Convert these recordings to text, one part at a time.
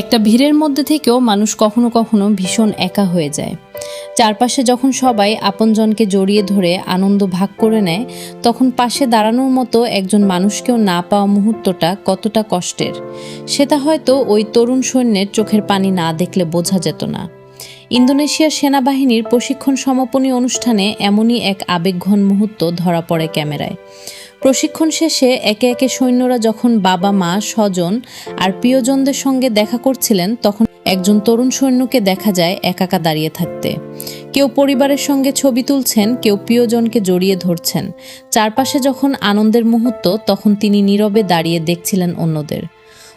একটা ভিড়ের মধ্যে থেকেও মানুষ কখনো কখনো ভীষণ একা হয়ে যায়। চারপাশে যখন সবাই আপনজনকে জড়িয়ে ধরে আনন্দ ভাগ করে নেয়, তখন পাশে দাঁড়ানোর মতো একজন মানুষকেও না পাওয়া মুহূর্তটা কতটা কষ্টের, সেটা হয়তো ওই তরুণ সৈন্যের চোখের পানি না দেখলে বোঝা যেত না। ইন্দোনেশিয়ার সেনাবাহিনীর প্রশিক্ষণ সমাপনী অনুষ্ঠানে এমনই এক আবেগঘন মুহূর্ত ধরা পড়ে ক্যামেরায়। প্রশিক্ষণ শেষে একে একে সৈন্যরা যখন বাবা মা, স্বজন আর প্রিয়জনদের সঙ্গে দেখা করছিলেন, তখন একজন তরুণ সৈন্যকে দেখা যায় একা দাঁড়িয়ে থাকতে। কেউ পরিবারের সঙ্গে ছবি তুলছেন, কেউ প্রিয়জনকে জড়িয়ে ধরছেন। চারপাশে যখন আনন্দের মুহূর্ত, তখন তিনি নীরবে দাঁড়িয়ে দেখছিলেন অন্যদের।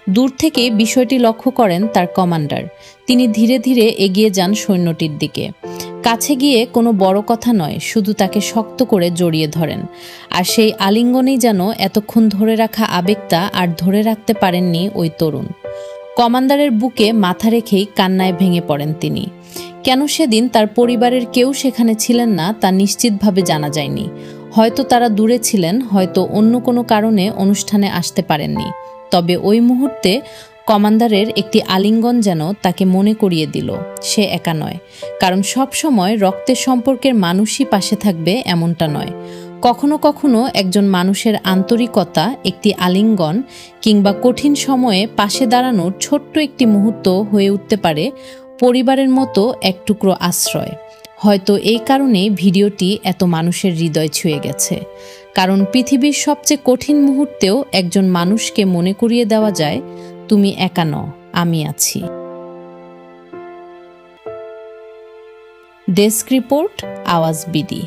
দূর থেকে বিষয়টি লক্ষ্য করেন তার কমান্ডার। তিনি ধীরে ধীরে এগিয়ে যান সৈন্যটির দিকে। কাছে গিয়ে কোনো বড় কথা নয়, শুধু তাকে শক্ত করে জড়িয়ে ধরেন। আর সেই আলিঙ্গনেই যেন এতক্ষণ ধরে রাখা আবেগটা আর ধরে রাখতে পারেননি ওই তরুণ। কমান্ডারের বুকে মাথা রেখেই কান্নায় ভেঙে পড়েন তিনি। কেন সেদিন তার পরিবারের কেউ সেখানে ছিলেন না তা নিশ্চিতভাবে জানা যায়নি। হয়তো তারা দূরে ছিলেন, হয়তো অন্য কোনো কারণে অনুষ্ঠানে আসতে পারেননি। তবে ওই মুহূর্তে কমান্ডারের একটি আলিঙ্গন যেন তাকে মনে করিয়ে দিল সে একা নয়। কারণ সব সময় রক্তের সম্পর্কের মানুষই পাশে থাকবে এমনটা নয়। কখনো কখনো একজন মানুষের আন্তরিকতা, একটি আলিঙ্গন কিংবা কঠিন সময়ে পাশে দাঁড়ানোর ছোট্ট একটি মুহূর্ত হয়ে উঠতে পারে পরিবারের মতো এক টুকরো আশ্রয়। হয়তো এই কারণেই ভিডিওটি এত মানুষের হৃদয় ছুঁয়ে গেছে। কারণ পৃথিবীর সবচেয়ে কঠিন মুহূর্তেও একজন মানুষকে মনে করিয়ে দেওয়া যায়, তুমি একা নও, আমি আছি। ডেস্ক রিপোর্ট, আওয়াজ বিডি।